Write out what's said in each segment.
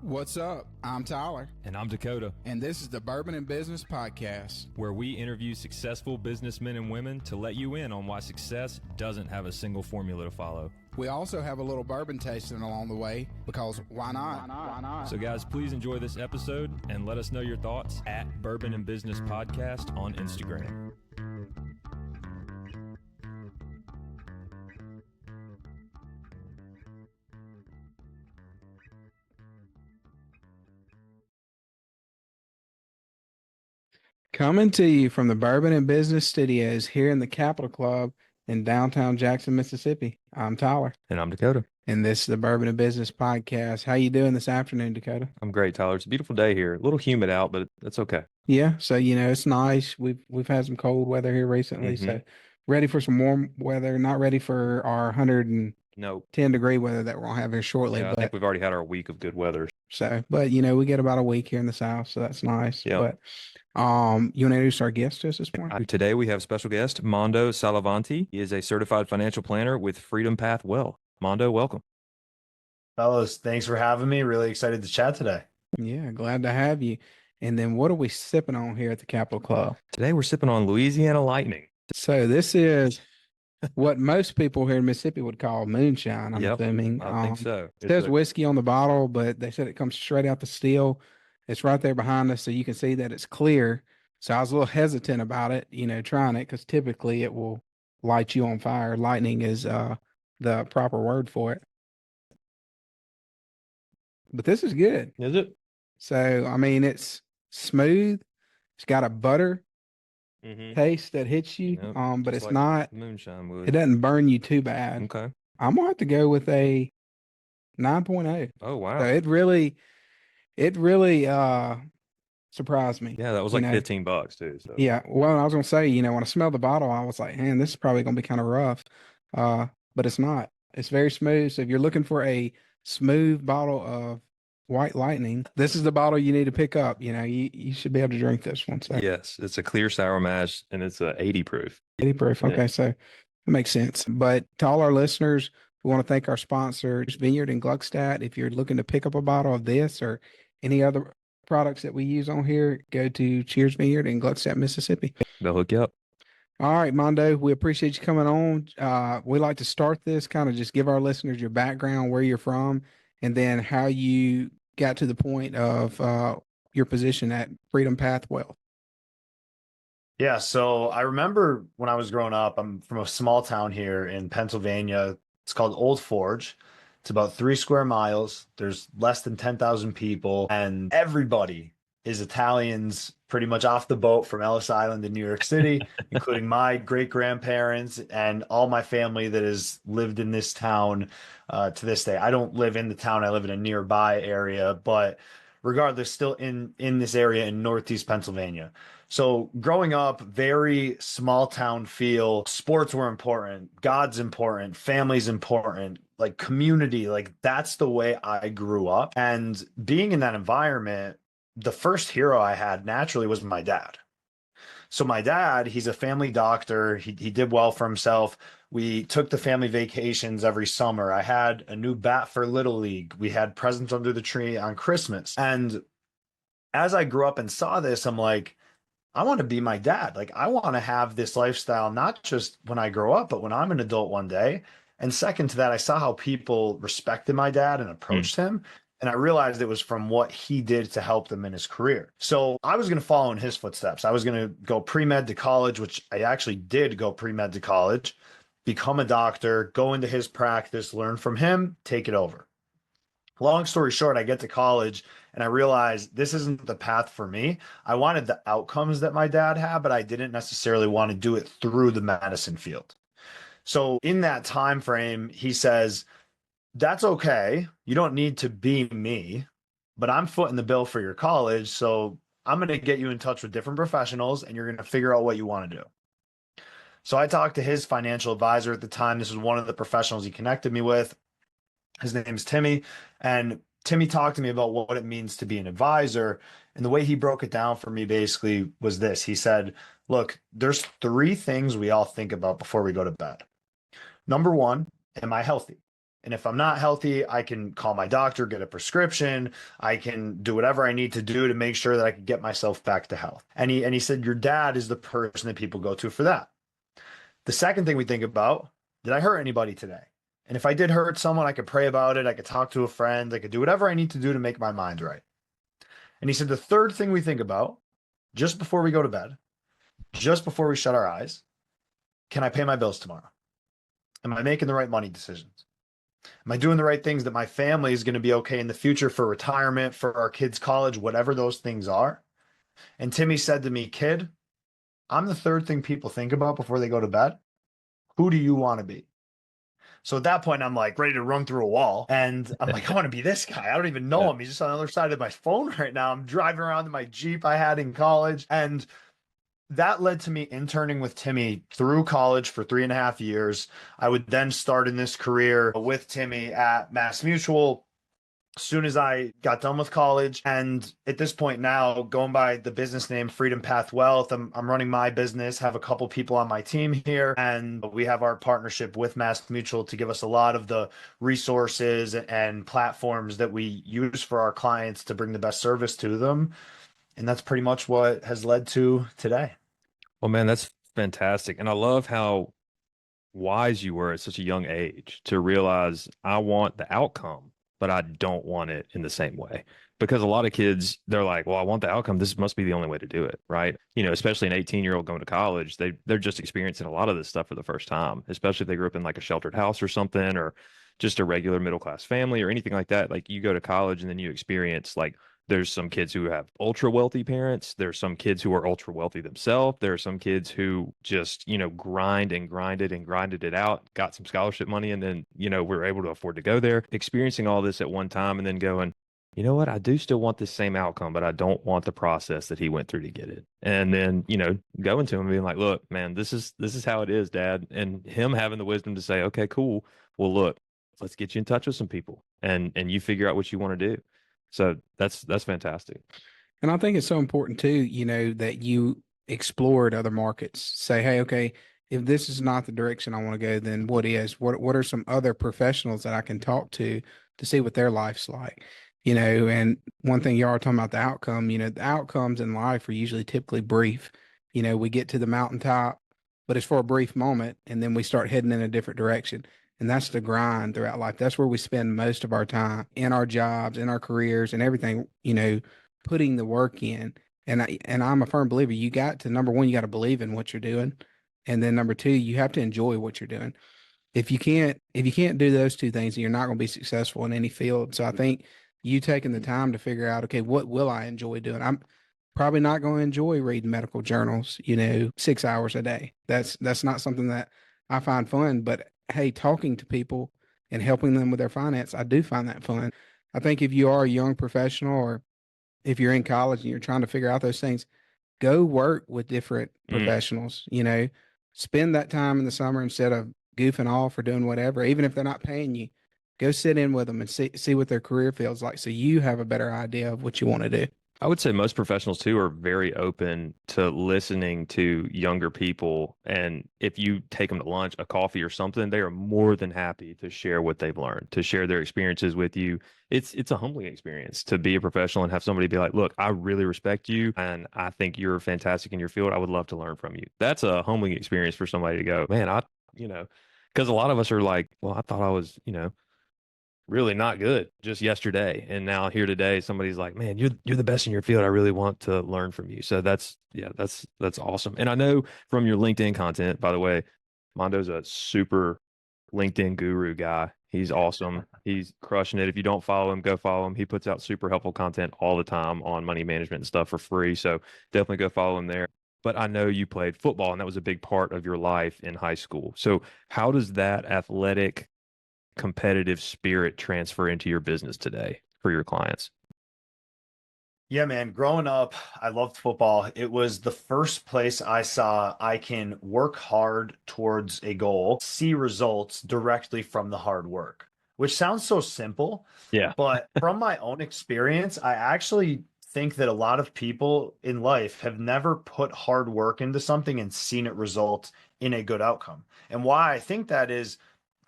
What's up? I'm Tyler. And I'm Dakota. And this is the Bourbon and Business Podcast, where we interview successful businessmen and women to let you in on why success doesn't have a single formula to follow. We also have a little bourbon tasting along the way, because why not? Why not? So guys, please enjoy this episode and let us know your thoughts at Bourbon and Business Podcast on Instagram. Coming to you from the Bourbon and Business Studios here in the Capitol Club in downtown Jackson, Mississippi. I'm Tyler. And I'm Dakota. And this is the Bourbon and Business Podcast. How you doing this afternoon, Dakota? I'm great, Tyler. It's a beautiful day here. A little humid out, but that's okay. Yeah, so it's nice. We've had some cold weather here recently, so ready for some warm weather. Not ready for our 110 degree weather that we're gonna have here shortly. Yeah, I think we've already had our week of good weather. So, but we get about a week here in the South, so that's nice. Yeah. But you want to introduce our guest to us this morning? Today we have special guest Mando Sallavanti. He is a certified financial planner with Freedom Path Wealth. Mondo, welcome. Fellas, thanks for having me. Really excited to chat today. Yeah, glad to have you. And then what are we sipping on here at the Capitol Club? Today we're sipping on Louisiana Lightning. So this is what most people here in Mississippi would call moonshine, I'm assuming. I think so. It says whiskey on the bottle, but they said it comes straight out the still. It's right there behind us, so you can see that it's clear. So I was a little hesitant about it, trying it, because typically it will light you on fire. Lightning is the proper word for it. But this is good. Is it? So, it's smooth. It's got a butter taste that hits you, but it's like not moonshine wood. It doesn't burn you too bad. Okay. I'm gonna have to go with a 9.0. Oh wow. So it really surprised me. Yeah, that was like $15 too. So yeah. Well, I was gonna say, when I smelled the bottle, I was like, man, this is probably gonna be kind of rough. But it's not. It's very smooth. So if you're looking for a smooth bottle of White Lightning, this is the bottle you need to pick up. You should be able to drink this one. So. Yes, it's a clear sour mash and it's a 80 proof. 80 proof. Okay, Yeah. So it makes sense. But to all our listeners, we want to thank our sponsor, Vineyard in Gluckstadt. If you're looking to pick up a bottle of this or any other products that we use on here, go to Cheers Vineyard in Gluckstadt, Mississippi. They'll hook you up. All right, Mondo, we appreciate you coming on. We like to start this, kind of just give our listeners your background, where you're from, and then how you got to the point of your position at Freedom Path Wealth. Yeah, so I remember when I was growing up, I'm from a small town here in Pennsylvania. It's called Old Forge. It's about 3 square miles. There's less than 10,000 people, and everybody is Italians, pretty much off the boat from Ellis Island in New York City, including my great-grandparents and all my family that has lived in this town to this day. I don't live in the town. I live in a nearby area, but regardless, still in this area in Northeast Pennsylvania. So growing up, very small town feel. Sports were important. God's important. Family's important. Like community, like that's the way I grew up. And being in that environment, the first hero I had naturally was my dad. So my dad, he's a family doctor. He did well for himself. We took the family vacations every summer. I had a new bat for Little League. We had presents under the tree on Christmas. And as I grew up and saw this, I'm like, I want to be my dad. Like, I want to have this lifestyle, not just when I grow up, but when I'm an adult one day. And second to that, I saw how people respected my dad and approached him. And I realized it was from what he did to help them in his career. So I was going to follow in his footsteps. I was going to go pre-med to college, which I actually did go pre-med to college, become a doctor, go into his practice, learn from him, take it over. Long story short, I get to college and I realized this isn't the path for me. I wanted the outcomes that my dad had, but I didn't necessarily want to do it through the medicine field. So in that time frame, he says, that's okay. You don't need to be me, but I'm footing the bill for your college. So I'm going to get you in touch with different professionals and you're going to figure out what you want to do. So I talked to his financial advisor at the time. This was one of the professionals he connected me with. His name's Timmy. And Timmy talked to me about what it means to be an advisor. And the way he broke it down for me basically was this. He said, look, there's 3 things we all think about before we go to bed. Number 1, am I healthy? And if I'm not healthy, I can call my doctor, get a prescription. I can do whatever I need to do to make sure that I can get myself back to health. And he said, your dad is the person that people go to for that. The second thing we think about, did I hurt anybody today? And if I did hurt someone, I could pray about it. I could talk to a friend. I could do whatever I need to do to make my mind right. And he said, the third thing we think about just before we go to bed, just before we shut our eyes, can I pay my bills tomorrow? Am I making the right money decisions? Am I doing the right things that my family is going to be okay in the future for retirement, for our kids' college, whatever those things are? And Timmy said to me, kid, I'm the third thing people think about before they go to bed. Who do you want to be? So at that point, I'm like ready to run through a wall. And I'm like, I want to be this guy. I don't even know him. He's just on the other side of my phone right now. I'm driving around in my Jeep I had in college. And that led to me interning with Timmy through college for 3.5 years. I would then start in this career with Timmy at Mass Mutual as soon as I got done with college. And at this point now, going by the business name Freedom Path Wealth, I'm running my business, have a couple people on my team here, and we have our partnership with Mass Mutual to give us a lot of the resources and platforms that we use for our clients to bring the best service to them. And that's pretty much what has led to today. Well, man, that's fantastic. And I love how wise you were at such a young age to realize I want the outcome, but I don't want it in the same way. Because a lot of kids, they're like, well, I want the outcome. This must be the only way to do it, right? You know, especially an 18-year-old going to college, they're just experiencing a lot of this stuff for the first time, especially if they grew up in like a sheltered house or something, or just a regular middle class family or anything like that. Like you go to college and then you experience like there's some kids who have ultra wealthy parents. There's some kids who are ultra wealthy themselves. There are some kids who just, you know, grind and grinded and grinded it out, got some scholarship money, and then, you know, were able to afford to go there, experiencing all this at one time and then going, you know what, I do still want the same outcome, but I don't want the process that he went through to get it. And then, you know, going to him and being like, look, man, this is how it is, Dad. And him having the wisdom to say, okay, cool. Well, look, let's get you in touch with some people and you figure out what you want to do. So that's fantastic. And I think it's so important too, you know, that you explored other markets. Say, hey, okay, if this is not the direction I want to go, then what is? What are some other professionals that I can talk to see what their life's like? You know, and one thing you are talking about the outcome, you know, the outcomes in life are usually typically brief. You know, we get to the mountaintop, but it's for a brief moment, and then we start heading in a different direction. And that's the grind throughout life. That's where we spend most of our time in our jobs, in our careers, and everything, you know, putting the work in. And I'm a firm believer. You got to, number one, you got to believe in what you're doing. And then number two, you have to enjoy what you're doing. If you can't do those two things, you're not going to be successful in any field. So I think you taking the time to figure out, okay, what will I enjoy doing? I'm probably not going to enjoy reading medical journals, you know, 6 hours a day. That's not something that I find fun. But hey, talking to people and helping them with their finance, I do find that fun. I think if you are a young professional or if you're in college and you're trying to figure out those things, go work with different professionals, you know, spend that time in the summer instead of goofing off or doing whatever, even if they're not paying you, go sit in with them and see what their career feels like. So you have a better idea of what you want to do. I would say most professionals too are very open to listening to younger people. And if you take them to lunch, a coffee or something, they are more than happy to share what they've learned, to share their experiences with you. It's a humbling experience to be a professional and have somebody be like, look, I really respect you and I think you're fantastic in your field. I would love to learn from you. That's a humbling experience for somebody to go, man, because a lot of us are like, well, I thought I was, really not good just yesterday, and now here today somebody's like, man, you're the best in your field, I really want to learn from you. So that's awesome. And I know from your LinkedIn content, by the way, Mondo's a super LinkedIn guru guy. He's awesome. He's crushing it. If you don't follow him, go follow him. He puts out super helpful content all the time on money management and stuff for free, so definitely go follow him there. But I know you played football and that was a big part of your life in high school. So how does that athletic competitive spirit transfer into your business today for your clients? Yeah, man. Growing up, I loved football. It was the first place I saw I can work hard towards a goal, see results directly from the hard work, which sounds so simple. Yeah. But from my own experience, I actually think that a lot of people in life have never put hard work into something and seen it result in a good outcome. And why I think that is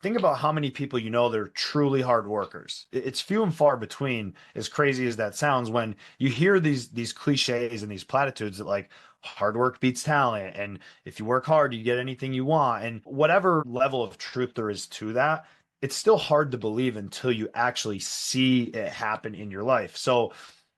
think about how many people you know that are truly hard workers. It's few and far between, as crazy as that sounds, when you hear these cliches and these platitudes that like hard work beats talent, and if you work hard, you get anything you want. And whatever level of truth there is to that, it's still hard to believe until you actually see it happen in your life. So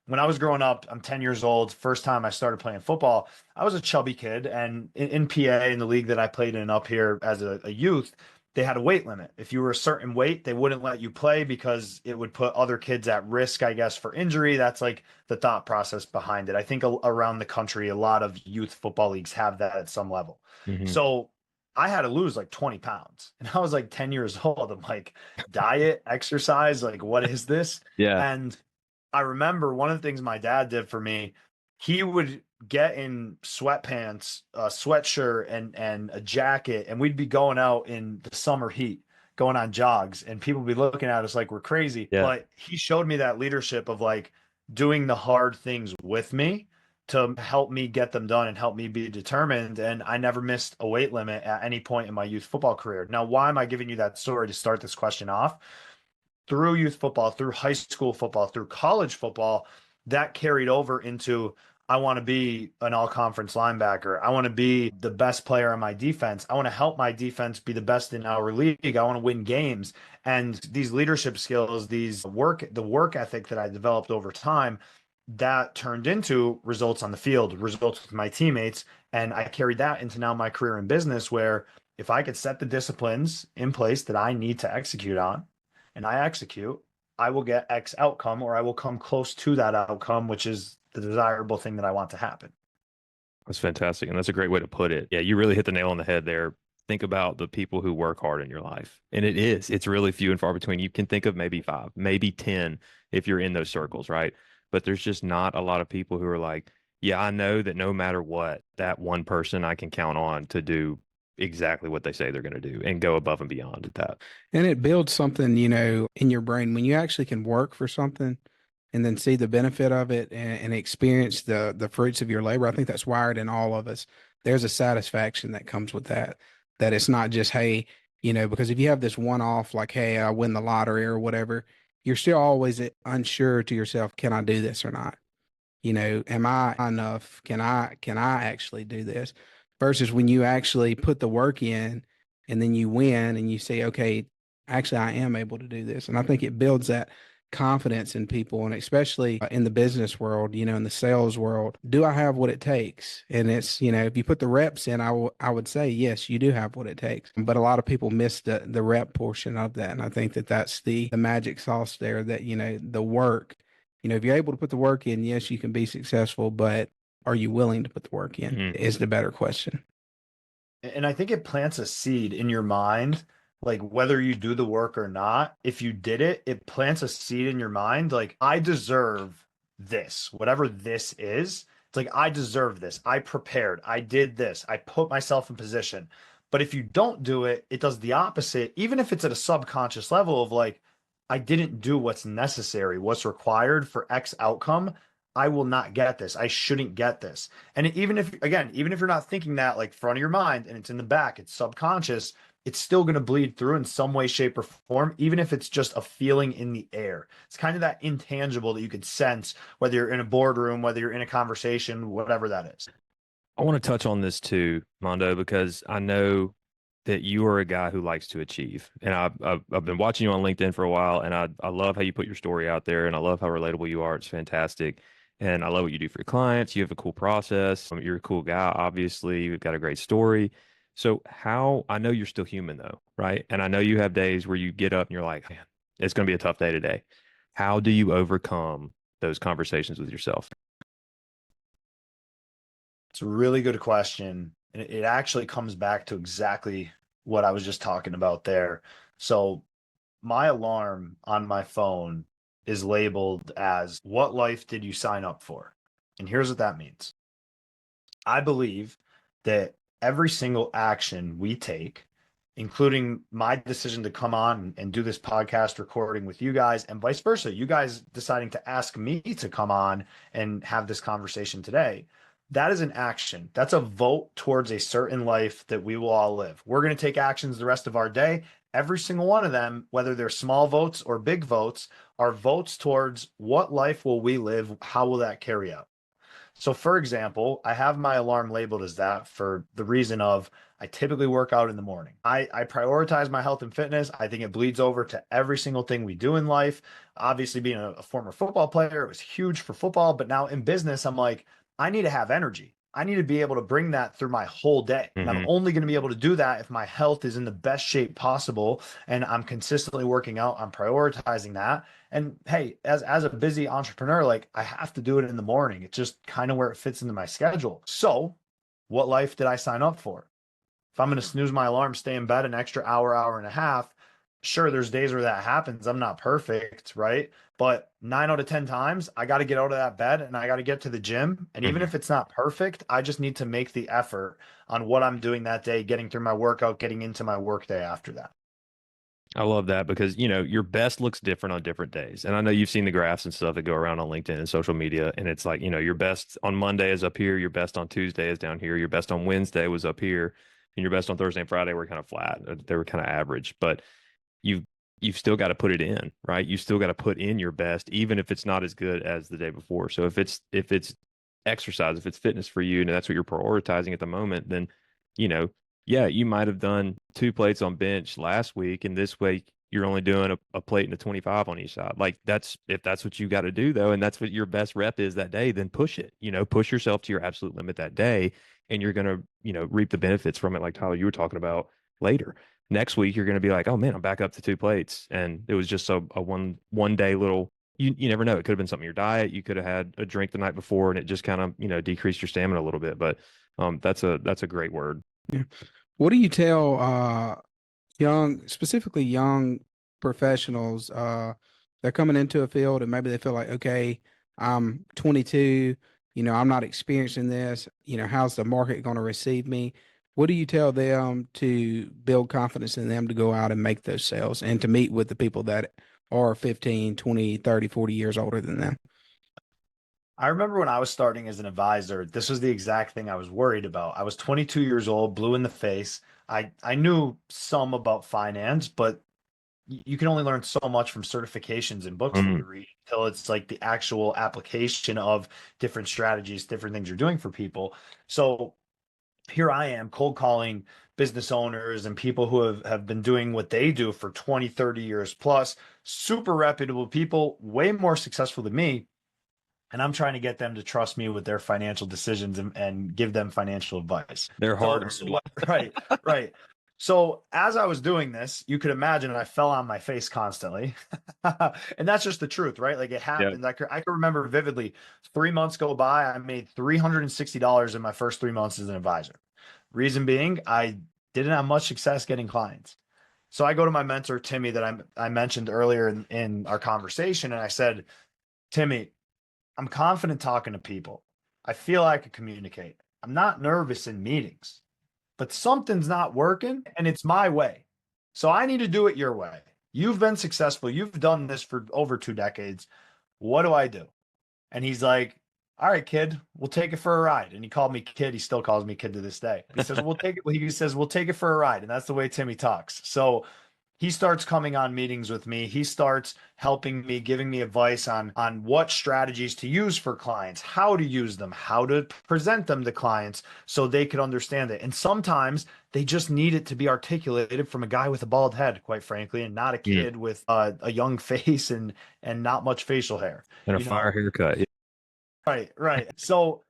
when I was growing up, I'm 10 years old. First time I started playing football, I was a chubby kid. And in PA, in the league that I played in up here as a youth, they had a weight limit. If you were a certain weight, they wouldn't let you play because it would put other kids at risk, I guess, for injury. That's like the thought process behind it. I think around the country, a lot of youth football leagues have that at some level. Mhm. So I had to lose like 20 pounds and I was like 10 years old. I'm like, diet, exercise, like, what is this? Yeah. And I remember one of the things my dad did for me, he would get in sweatpants, a sweatshirt, and a jacket, and we'd be going out in the summer heat, going on jogs, and people would be looking at us like we're crazy. Yeah. But he showed me that leadership of like doing the hard things with me to help me get them done and help me be determined. And I never missed a weight limit at any point in my youth football career. Now, why am I giving you that story to start this question off? Through youth football, through high school football, through college football, that carried over into I want to be an all conference linebacker. I want to be the best player on my defense. I want to help my defense be the best in our league. I want to win games. And these leadership skills, the work ethic that I developed over time, that turned into results on the field, results with my teammates. And I carried that into now my career in business, where if I could set the disciplines in place that I need to execute on, and I execute, I will get X outcome, or I will come close to that outcome, which is the desirable thing that I want to happen. That's fantastic. And that's a great way to put it. Yeah, you really hit the nail on the head there. Think about the people who work hard in your life. And it's really few and far between. You can think of maybe 5, maybe 10 if you're in those circles, right? But there's just not a lot of people who are like, yeah, I know that no matter what, that one person I can count on to do exactly what they say they're going to do and go above and beyond at that. And it builds something, in your brain when you actually can work for something and then see the benefit of it and experience the fruits of your labor. I think that's wired in all of us. There's a satisfaction that comes with that, that it's not just, hey, because if you have this one off, like, hey, I win the lottery or whatever, you're still always unsure to yourself, can I do this or not? Am I enough? Can I actually do this? Versus when you actually put the work in and then you win and you say, okay, actually I am able to do this. And I think it builds that confidence in people, and especially in the business world, in the sales world. Do I have what it takes? And it's, if you put the reps in, I would say, yes, you do have what it takes. But a lot of people miss the rep portion of that. And I think that that's the magic sauce there, that, the work. If you're able to put the work in, yes, you can be successful, but are you willing to put the work in is the better question. And I think it plants a seed in your mind, like whether you do the work or not. If you did it, it plants a seed in your mind. Like, I deserve this, whatever this is. It's like, I deserve this. I prepared. I did this. I put myself in position. But if you don't do it, it does the opposite, even if it's at a subconscious level of like, I didn't do what's necessary, what's required for X outcome. I will not get this. I shouldn't get this. And even if, again, even if you're not thinking that like front of your mind and it's in the back, it's subconscious, it's still going to bleed through in some way, shape, or form, even if it's just a feeling in the air. It's kind of that intangible that you could sense, whether you're in a boardroom, whether you're in a conversation, whatever that is. I want to touch on this too, Mondo, because I know that you are a guy who likes to achieve. And I've been watching you on LinkedIn for a while, and I love how you put your story out there, and I love how relatable you are. It's fantastic. And I love what you do for your clients. You have a cool process. You're a cool guy, obviously. You've got a great story. So I know you're still human though, right? And I know you have days where you get up and you're like, man, it's going to be a tough day today. How do you overcome those conversations with yourself? It's a really good question. And it actually comes back to exactly what I was just talking about there. So my alarm on my phone is labeled as, what life did you sign up for? And here's what that means. I believe that every single action we take, including my decision to come on and do this podcast recording with you guys, and vice versa, you guys deciding to ask me to come on and have this conversation today, That is an action. That's a vote towards a certain life that we will all live. We're going to take actions the rest of our day. Every single one of them, whether they're small votes or big votes, are votes towards what life will we live? How will that carry out? So, for example, I have my alarm labeled as that for the reason of I typically work out in the morning. I prioritize my health and fitness. I think it bleeds over to every single thing we do in life. Obviously, being a former football player, it was huge for football. But now in business, I'm like, I need to have energy. I need to be able to bring that through my whole day. And I'm only going to be able to do that if my health is in the best shape possible and I'm consistently working out. I'm prioritizing that. And hey, as a busy entrepreneur, like I have to do it in the morning. It's just kind of where it fits into my schedule. So, what life did I sign up for? If I'm going to snooze my alarm, stay in bed an extra hour, hour and a half, sure, there's days where that happens. I'm not perfect, right? But 9 out of 10 times, I got to get out of that bed and I got to get to the gym. And even if it's not perfect, I just need to make the effort on what I'm doing that day, getting through my workout, getting into my work day after that. I love that because, your best looks different on different days. And I know you've seen the graphs and stuff that go around on LinkedIn and social media. And it's like, your best on Monday is up here, your best on Tuesday is down here, your best on Wednesday was up here, and your best on Thursday and Friday were kind of flat. They were kind of average. But you've you've still got to put it in, right? You still got to put in your best, even if it's not as good as the day before. So if it's exercise, if it's fitness for you, and that's what you're prioritizing at the moment, then yeah, you might have done 2 plates on bench last week, and this week you're only doing a plate and a 25 on each side. Like if that's what you got to do though, and that's what your best rep is that day, then push it. Push yourself to your absolute one that day, and you're gonna reap the benefits from it. Like Tyler, you were talking about later. Next week you're gonna be like, oh man, I'm back up to 2 plates, and it was just a one day little. You never know. It could have been something in your diet. You could have had a drink the night before, and it just kind of decreased your stamina a little bit. But that's a great word. Yeah. What do you tell specifically young professionals they're coming into a field and maybe they feel like, okay, I'm 22, I'm not experiencing this, how's the market going to receive me? What do you tell them to build confidence in them to go out and make those sales and to meet with the people that are 15, 20, 30, 40 years older than them? I remember when I was starting as an advisor, this was the exact thing I was worried about. I was 22 years old, blue in the face. I knew some about finance, but you can only learn so much from certifications and books that you read until it's like the actual application of different strategies, different things you're doing for people. So here I am cold calling business owners and people who have been doing what they do for 20, 30 years plus, super reputable people, way more successful than me. And I'm trying to get them to trust me with their financial decisions and give them financial advice. They're hard. Right, right. So as I was doing this, you could imagine I fell on my face constantly. And that's just the truth, right? Like it happened. Yeah. I can remember vividly 3 months go by. I made $360 in my first 3 months as an advisor. Reason being, I didn't have much success getting clients. So I go to my mentor, Timmy, that I mentioned earlier in our conversation. And I said, Timmy, I'm confident talking to people. I feel I can communicate. I'm not nervous in meetings, but something's not working and it's my way. So I need to do it your way. You've been successful. You've done this for over 2 decades. What do I do? And he's like, all right, kid, we'll take it for a ride. And he called me kid. He still calls me kid to this day. He says, we'll take it. He says, we'll take it for a ride. And that's the way Timmy talks. So he starts coming on meetings with me. He starts helping me, giving me advice on what strategies to use for clients, how to use them, how to present them to clients so they could understand it. And sometimes they just need it to be articulated from a guy with a bald head, quite frankly, and not a kid with a young face and not much facial hair. And a fire haircut. Right, right. So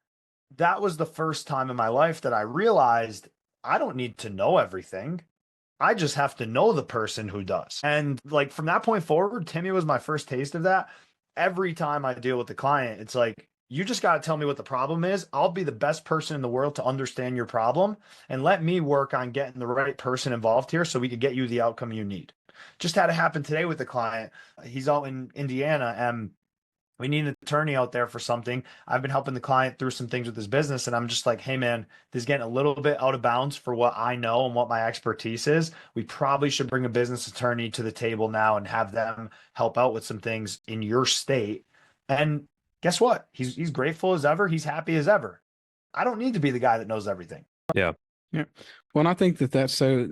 that was the first time in my life that I realized I don't need to know everything. I just have to know the person who does. And like from that point forward, Timmy was my first taste of that. Every time I deal with the client, it's like, you just got to tell me what the problem is. I'll be the best person in the world to understand your problem and let me work on getting the right person involved here so we could get you the outcome you need. Just had it happen today with the client. He's out in Indiana and we need an attorney out there for something. I've been helping the client through some things with his business. And I'm just like, hey, man, this is getting a little bit out of bounds for what I know and what my expertise is. We probably should bring a business attorney to the table now and have them help out with some things in your state. And guess what? He's grateful as ever. He's happy as ever. I don't need to be the guy that knows everything. Yeah. Yeah. Well, and I think that that's so,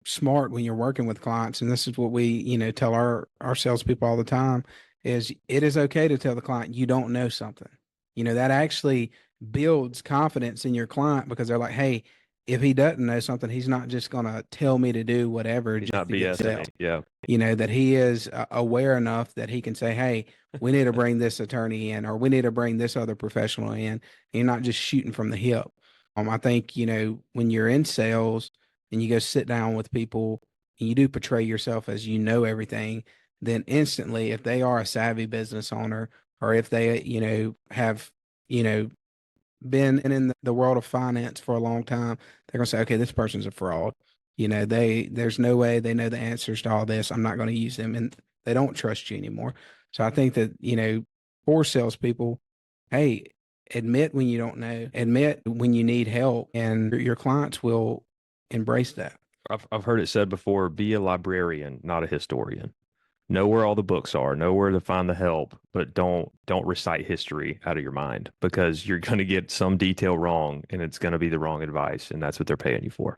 smart when you're working with clients. And this is what we, tell our salespeople all the time is it is okay to tell the client you don't know something. That actually builds confidence in your client because they're like, hey, if he doesn't know something, he's not just going to tell me to do whatever He's just not to get BSing me. sales. Yeah. That he is aware enough that he can say, hey, we need to bring this attorney in, or we need to bring this other professional in. And you're not just shooting from the hip. I think, when you're in sales and you go sit down with people and you do portray yourself as everything, then instantly, if they are a savvy business owner or if they, have, you know, been in the world of finance for a long time, they're gonna say, okay, this person's a fraud. There's no way they know the answers to all this. I'm not going to use them, and they don't trust you anymore. So I think that for salespeople, hey, admit when you don't know, admit when you need help, and your clients will embrace that. I've heard it said before, be a librarian, not a historian. Know where all the books are, know where to find the help, but don't recite history out of your mind because you're going to get some detail wrong and it's going to be the wrong advice, and that's what they're paying you for.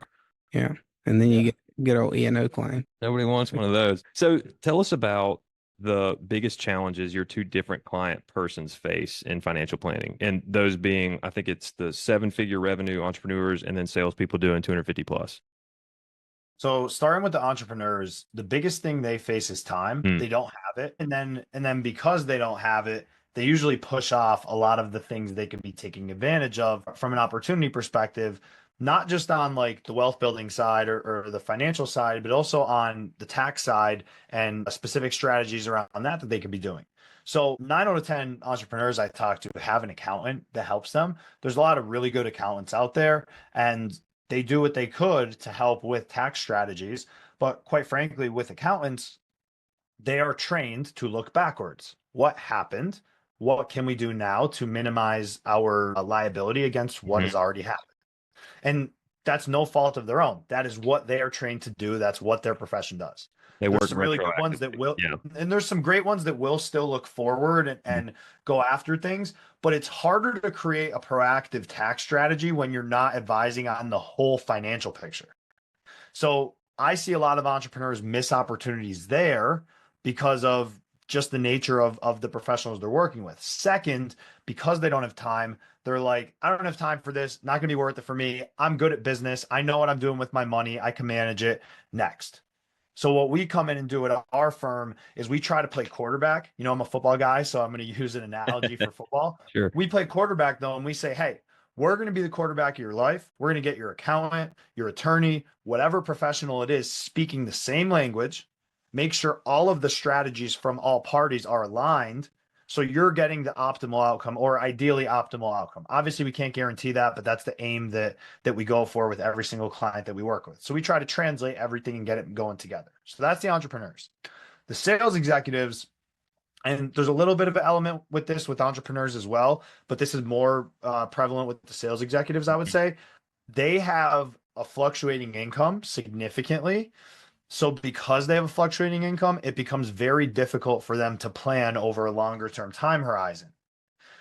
Yeah, and then you Yeah. get old E&O claim. Nobody wants one of those. So tell us about the biggest challenges your two different client persons face in financial planning, and those being, I think it's the 7-figure revenue entrepreneurs and then salespeople doing 250 plus. So starting with the entrepreneurs, the biggest thing they face is time. They don't have it. And then because they don't have it, they usually push off a lot of the things they can be taking advantage of from an opportunity perspective, not just on like the wealth building side or the financial side, but also on the tax side and specific strategies around that they could be doing. So 9 out of 10 entrepreneurs I talk to have an accountant that helps them. There's a lot of really good accountants out there, and they do what they could to help with tax strategies. But quite frankly, with accountants, they are trained to look backwards. What happened? What can we do now to minimize our liability against what has already happened? And that's no fault of their own. That is what they are trained to do. That's what their profession does. They There's work some really good ones that retroactively. will, Yeah. and there's some great ones that will still look forward and go after things, but it's harder to create a proactive tax strategy when you're not advising on the whole financial picture. So I see a lot of entrepreneurs miss opportunities there because of just the nature of the professionals they're working with. Second, because they don't have time, they're like, I don't have time for this, not going to be worth it for me. I'm good at business. I know what I'm doing with my money. I can manage it. Next. So what we come in and do at our firm is we try to play quarterback. I'm a football guy, so I'm going to use an analogy for football. Sure. We play quarterback though, and we say, hey, we're going to be the quarterback of your life. We're going to get your accountant, your attorney, whatever professional it is, speaking the same language. Make sure all of the strategies from all parties are aligned, so you're getting the optimal outcome, or ideally optimal outcome. Obviously, we can't guarantee that, but that's the aim that we go for with every single client that we work with. So we try to translate everything and get it going together. So that's the entrepreneurs. The sales executives, and there's a little bit of an element with this with entrepreneurs as well, but this is more prevalent with the sales executives, I would say. They have a fluctuating income significantly. So because they have a fluctuating income, it becomes very difficult for them to plan over a longer term time horizon.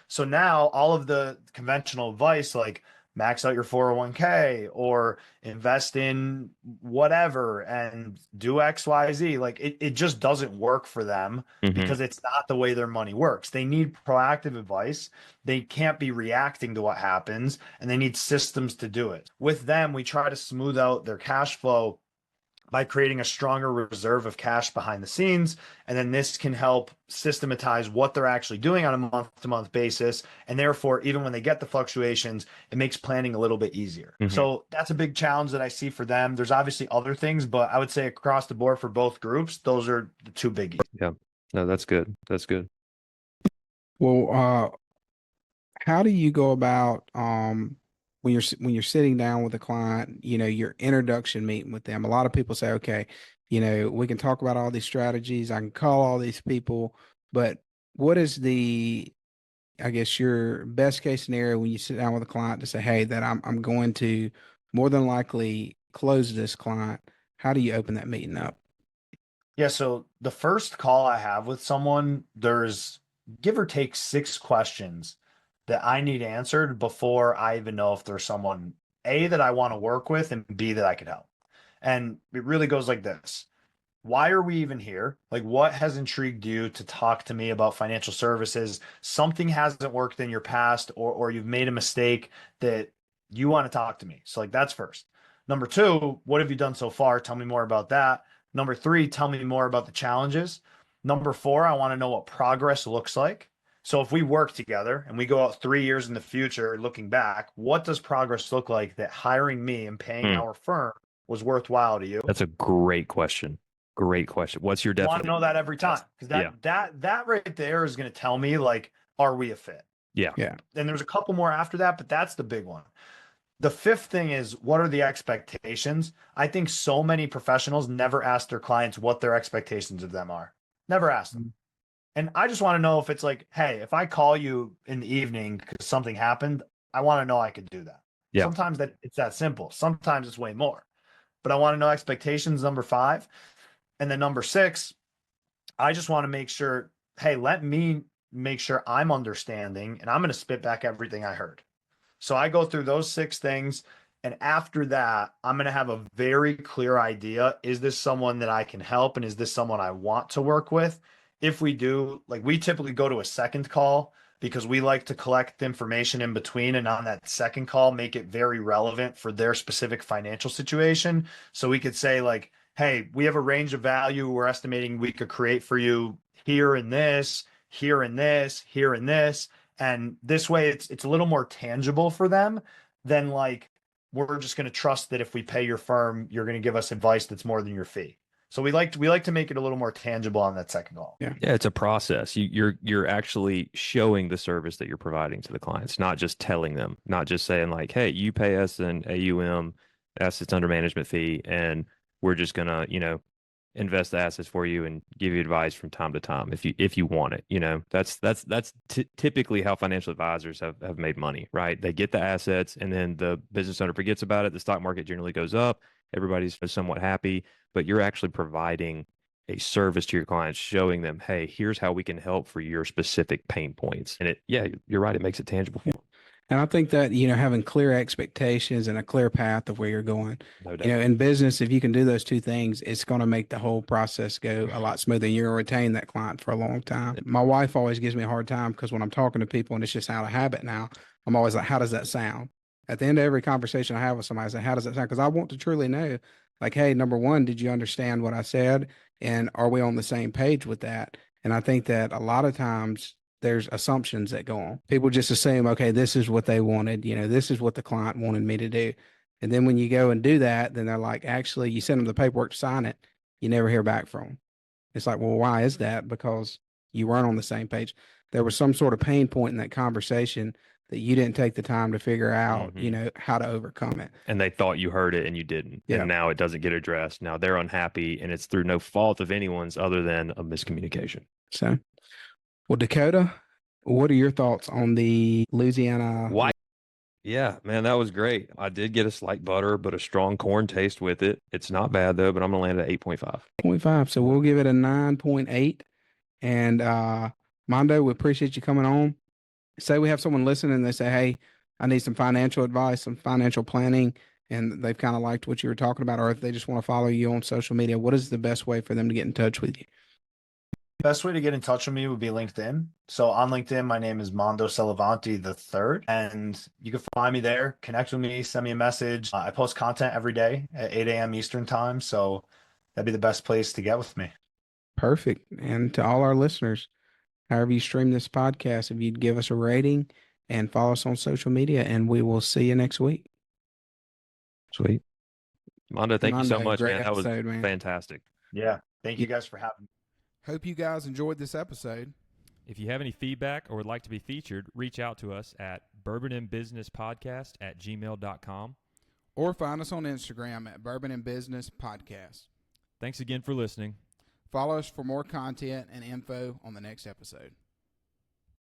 So now all of the conventional advice, like max out your 401k or invest in whatever and do XYZ, like it just doesn't work for them because it's not the way their money works. They need proactive advice. They can't be reacting to what happens, and they need systems to do it. With them, we try to smooth out their cash flow by creating a stronger reserve of cash behind the scenes. And then this can help systematize what they're actually doing on a month-to-month basis. And therefore, even when they get the fluctuations, it makes planning a little bit easier. So that's a big challenge that I see for them. There's obviously other things, but I would say across the board for both groups, those are the two biggies. Yeah. No, that's good. That's good. Well, how do you go about when you're sitting down with a client, your introduction meeting with them? A lot of people say, okay, we can talk about all these strategies, I can call all these people, but what is I guess your best case scenario when you sit down with a client to say, hey, that I'm going to more than likely close this client? How do you open that meeting up? Yeah, so the first call I have with someone, there's give or take 6 questions that I need answered before I even know if there's someone A, that I want to work with, and B, that I could help. And it really goes like this. Why are we even here? Like, what has intrigued you to talk to me about financial services? Something hasn't worked in your past, or you've made a mistake that you want to talk to me. So, like, that's first. Number two, what have you done so far? Tell me more about that. Number three, tell me more about the challenges. Number four, I want to know what progress looks like. So if we work together and we go out 3 years in the future looking back, what does progress look like that hiring me and paying our firm was worthwhile to you? That's a great question. Great question. What's your I want to definition? know that every time, because that right there is going to tell me, like, are we a fit? Yeah. Yeah. And there's a couple more after that, but that's the big one. The fifth thing is, what are the expectations? I think so many professionals never ask their clients what their expectations of them are. Never ask them. And I just want to know if it's like, hey, if I call you in the evening because something happened, I want to know I could do that. Yeah. Sometimes that it's that simple. Sometimes it's way more. But I want to know expectations, number five. And then number six, I just want to make sure, hey, let me make sure I'm understanding, and I'm going to spit back everything I heard. So I go through those six things. And after that, I'm going to have a very clear idea. Is this someone that I can help? And is this someone I want to work with? If we do, like, we typically go to a second call because we like to collect information in between. And on that second call, make it very relevant for their specific financial situation. So we could say, like, hey, we have a range of value we're estimating we could create for you here and this, here and this, here and this. And this way it's a little more tangible for them than, like, we're just going to trust that if we pay your firm, you're going to give us advice that's more than your fee. So we like to make it a little more tangible on that second call. Yeah. Yeah, it's a process. You're actually showing the service that you're providing to the clients, not just telling them, not just saying like, hey, you pay us an AUM, assets under management fee, and we're just gonna, invest the assets for you and give you advice from time to time if you want it. That's typically how financial advisors have made money, right? They get the assets and then the business owner forgets about it. The stock market generally goes up. Everybody's somewhat happy, but you're actually providing a service to your clients, showing them, hey, here's how we can help for your specific pain points. And you're right. It makes it tangible for them. And I think that, having clear expectations and a clear path of where you're going, No doubt. in business, if you can do those two things, it's going to make the whole process go a lot smoother. You're going to retain that client for a long time. My wife always gives me a hard time because when I'm talking to people, and it's just out of habit now, I'm always like, how does that sound? At the end of every conversation I have with somebody, I say, how does that sound? Because I want to truly know, like, hey, number one, did you understand what I said? And are we on the same page with that? And I think that a lot of times there's assumptions that go on. People just assume, okay, this is what they wanted. This is what the client wanted me to do. And then when you go and do that, then they're like, actually, you send them the paperwork to sign it. You never hear back from them. It's like, well, why is that? Because you weren't on the same page. There was some sort of pain point in that conversation that you didn't take the time to figure out, how to overcome it. And they thought you heard it and you didn't. Yeah. And now it doesn't get addressed. Now they're unhappy and it's through no fault of anyone's other than a miscommunication. So, well, Dakota, what are your thoughts on the Louisiana? Why? Yeah, man, that was great. I did get a slight butter, but a strong corn taste with it. It's not bad though, but I'm gonna land at 8.5. 0.5. So we'll give it a 9.8. And Mando, we appreciate you coming on. Say we have someone listening and they say, hey, I need some financial advice, some financial planning, and they've kind of liked what you were talking about, or if they just want to follow you on social media, what is the best way for them to get in touch with you? Best way to get in touch with me would be LinkedIn. So on LinkedIn, my name is Mando Sallavanti the third, and you can find me there. Connect with me, send me a message. I post content every day at 8 a.m. Eastern time, so that'd be the best place to get with me. Perfect. And to all our listeners, however you stream this podcast, if you'd give us a rating and follow us on social media, and we will see you next week. Sweet. Mando, thank you so much, great man. That was episode, man. fantastic. Yeah, thank you guys for having me. Hope you guys enjoyed this episode. If you have any feedback or would like to be featured, reach out to us at bourbonandbusinesspodcast@gmail.com. Or find us on Instagram at Bourbon and Business Podcast. Thanks again for listening. Follow us for more content and info on the next episode.